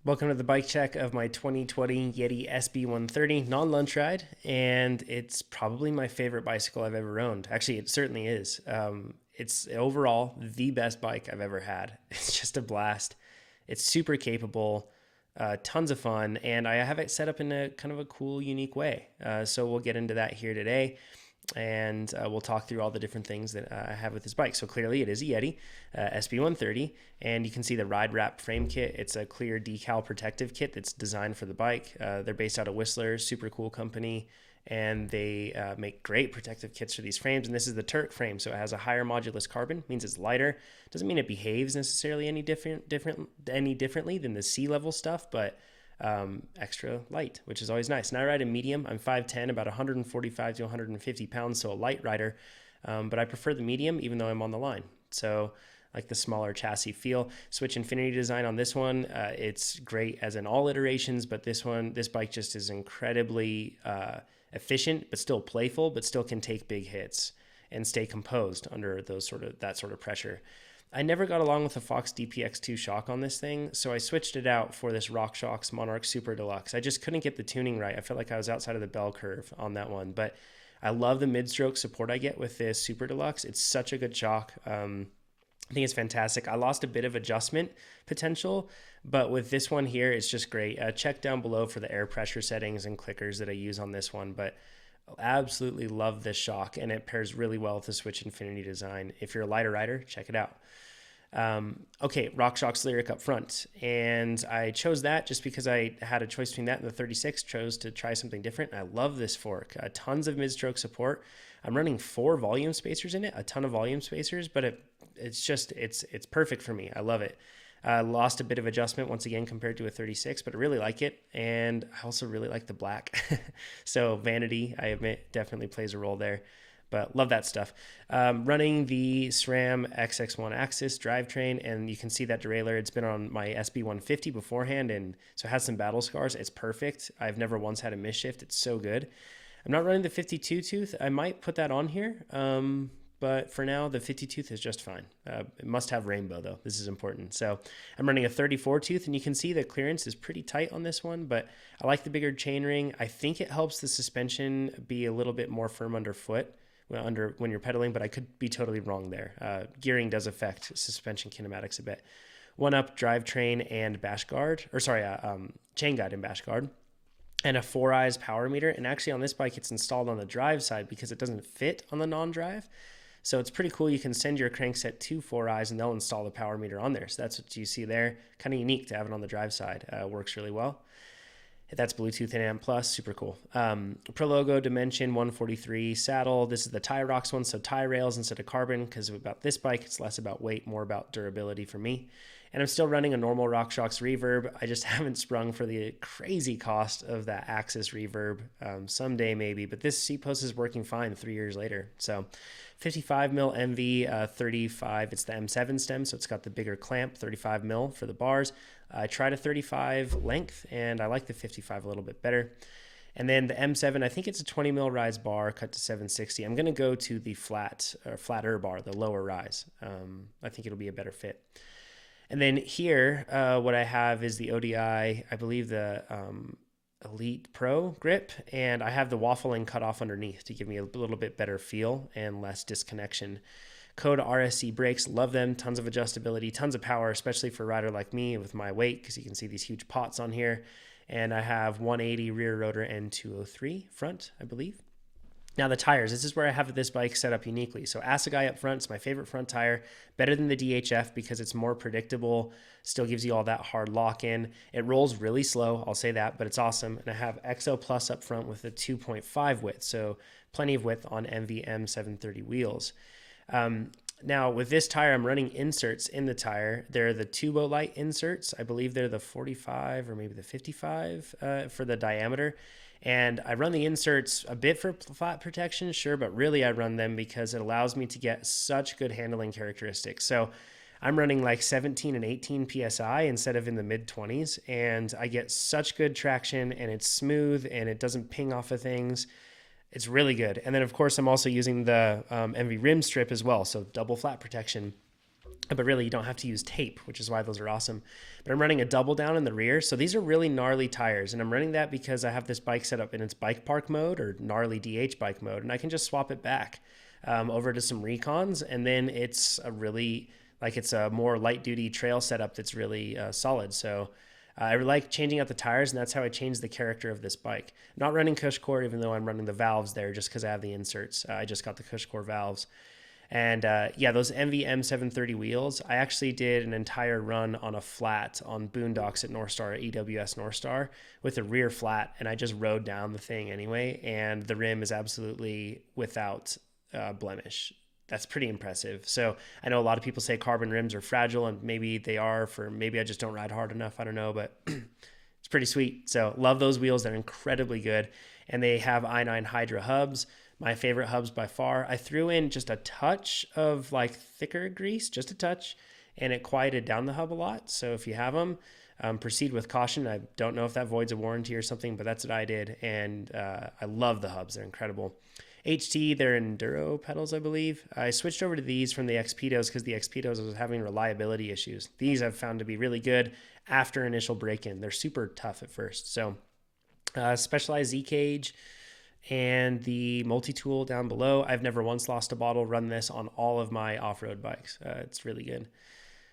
Welcome to the bike check of my 2020 Yeti SB130 non-lunch ride, and it's probably my favorite bicycle I've ever owned. Actually, it certainly is. It's overall the best bike I've ever had. It's just a blast. It's super capable, tons of fun, and I have it set up in a kind of a cool, unique way. So we'll get into that here today, and we'll talk through all the different things that I have with this bike. So clearly it is a Yeti SB130, and you can see the ride wrap frame kit. It's a clear decal protective kit that's designed for the bike. They're based out of Whistler, super cool company, and they make great protective kits for these frames. And this is the TURQ frame, so it has a higher modulus carbon, means it's lighter. Doesn't mean it behaves necessarily any differently than the sea level stuff, but extra light, which is always nice. And I ride a medium. I'm 5'10", about 145 to 150 pounds, so a light rider. But I prefer the medium, even though I'm on the line. So like the smaller chassis feel. Switch Infinity design on this one. It's great as in all iterations, but this bike just is incredibly efficient, but still playful, but still can take big hits and stay composed under that sort of pressure. I never got along with the Fox DPX2 shock on this thing, so I switched it out for this Rockshox Monarch Super Deluxe. I just couldn't get the tuning right. I felt like I was outside of the bell curve on that one, but I love the mid-stroke support I get with this Super Deluxe. It's such a good shock. I think it's fantastic. I lost a bit of adjustment potential, but with this one here, it's just great. Check down below for the air pressure settings and clickers that I use on this one, but absolutely love this shock, and it pairs really well with the Switch Infinity design. If you're a lighter rider, check it out. Okay, Rockshox Lyrik up front, and I chose that just because I had a choice between that and the 36. Chose to try something different. I love this fork. Tons of mid-stroke support. I'm running 4 volume spacers in it, a ton of volume spacers, but it's perfect for me. I love it. Lost a bit of adjustment once again compared to a 36, but I really like it, and I also really like the black. So vanity, I admit, definitely plays a role there. But love that stuff. Running the SRAM XX1 Axis drivetrain, and you can see that derailleur. It's been on my SB150 beforehand, and so it has some battle scars. It's perfect. I've never once had a misshift. It's so good. I'm not running the 52 tooth. I might put that on here, but for now, the 50 tooth is just fine. It must have rainbow, though. This is important. So I'm running a 34 tooth, and you can see the clearance is pretty tight on this one, but I like the bigger chainring. I think it helps the suspension be a little bit more firm underfoot when you're pedaling, but I could be totally wrong there. Gearing does affect suspension kinematics a bit. One up drivetrain and bash guard, chain guide and bash guard, and a 4 eyes power meter. And actually on this bike, it's installed on the drive side because it doesn't fit on the non-drive. So it's pretty cool. You can send your crankset to 4 eyes and they'll install the power meter on there. So that's what you see there. Kind of unique to have it on the drive side. Works really well. That's Bluetooth and AM+, super cool. Prologo Dimension 143 saddle. This is the Tirox one, so tie rails instead of carbon, because about this bike, it's less about weight, more about durability for me. And I'm still running a normal Rockshox reverb. I just haven't sprung for the crazy cost of that Axis reverb. Someday maybe, but this Seatpost is working fine 3 years later. So 55 mil ENVE, 35, it's the M7 stem, so it's got the bigger clamp, 35 mil for the bars. I tried a 35 length, and I like the 55 a little bit better. And then the M7, I think it's a 20 mil rise bar cut to 760. I'm going to go to the flatter bar, the lower rise. I think it'll be a better fit. And then here, what I have is the ODI, I believe the Elite Pro grip, and I have the waffling cut off underneath to give me a little bit better feel and less disconnection. Code RSC brakes, love them, tons of adjustability, tons of power, especially for a rider like me with my weight, because you can see these huge pots on here. And I have 180 rear rotor and 203 front, I believe. Now the tires, this is where I have this bike set up uniquely. So Assegai up front, it's my favorite front tire, better than the DHF because it's more predictable, still gives you all that hard lock in. It rolls really slow, I'll say that, but it's awesome. And I have XO Plus up front with a 2.5 width, so plenty of width on ENVE M730 wheels. Now with this tire, I'm running inserts in the tire. They're the Tubolight inserts. I believe they're the 45 or maybe the 55 for the diameter. And I run the inserts a bit for flat protection, sure, but really I run them because it allows me to get such good handling characteristics. So I'm running like 17 and 18 PSI instead of in the mid 20s, and I get such good traction, and it's smooth and it doesn't ping off of things. It's really good. And then of course I'm also using the ENVE rim strip as well, so double flat protection. but really you don't have to use tape, which is why those are awesome. But I'm running a double down in the rear. So these are really gnarly tires, and I'm running that because I have this bike set up in its bike park mode or gnarly DH bike mode, and I can just swap it back over to some recons, and then it's a really, like, it's a more light duty trail setup that's really solid. So I like changing out the tires, and that's how I changed the character of this bike. I'm not running cush core, even though I'm running the valves there just because I have the inserts. I just got the cush core valves. And yeah, those ENVE M730 wheels, I actually did an entire run on a flat on Boondocks at North Star, at EWS North Star, with a rear flat, and I just rode down the thing anyway, and the rim is absolutely without blemish. That's pretty impressive. So I know a lot of people say carbon rims are fragile, and maybe they are, for maybe I just don't ride hard enough. I don't know, but it's pretty sweet. So love those wheels. They're incredibly good. And they have i9 Hydra hubs. My favorite hubs by far. I threw in just a touch of like thicker grease, just a touch, and it quieted down the hub a lot. So if you have them, proceed with caution. I don't know if that voids a warranty or something, but that's what I did. And I love the hubs. They're incredible. HT, they're Enduro pedals, I believe. I switched over to these from the Xpedos because the Xpedos was having reliability issues. These I've found to be really good after initial break-in. They're super tough at first. So Specialized Z-Cage and the multi-tool down below. I've never once lost a bottle. Run this on all of my off-road bikes. It's really good.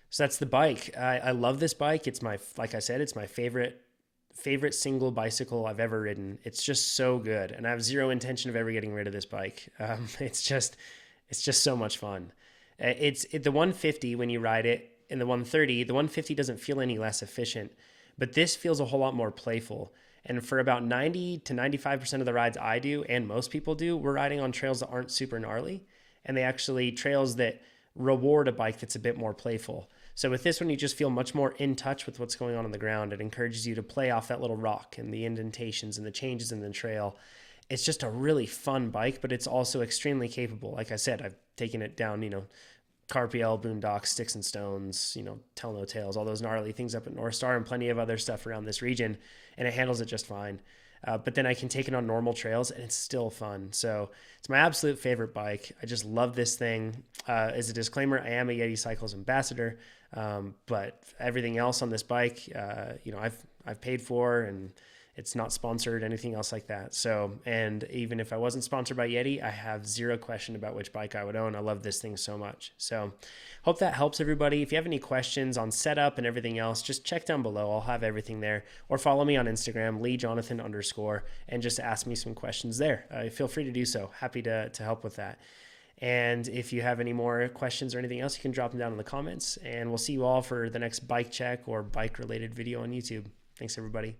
So that's the bike. I love this bike. It's my, like I said, it's my favorite single bicycle I've ever ridden. It's just so good, and I have zero intention of ever getting rid of this bike. It's just so much fun. It's the 150 when you ride it, and the 130. The 150 doesn't feel any less efficient, but this feels a whole lot more playful. And for about 90 to 95% of the rides I do, and most people do, we're riding on trails that aren't super gnarly, and they actually trails that reward a bike that's a bit more playful. So with this one, you just feel much more in touch with what's going on the ground. It encourages you to play off that little rock and the indentations and the changes in the trail. It's just a really fun bike, but it's also extremely capable. Like I said, I've taken it down, Carpiel, Boondocks, Sticks and Stones, Tell No Tales, all those gnarly things up at North Star, and plenty of other stuff around this region, and it handles it just fine. But then I can take it on normal trails, and it's still fun. So it's my absolute favorite bike. I just love this thing. As a disclaimer, I am a Yeti Cycles ambassador, but everything else on this bike, I've paid for, and it's not sponsored, anything else like that. So, and even if I wasn't sponsored by Yeti, I have zero question about which bike I would own. I love this thing so much. So hope that helps everybody. If you have any questions on setup and everything else, just check down below. I'll have everything there, or follow me on Instagram, LeeJonathan_, and just ask me some questions there. Feel free to do so. Happy to help with that. And if you have any more questions or anything else, you can drop them down in the comments, and we'll see you all for the next bike check or bike related video on YouTube. Thanks everybody.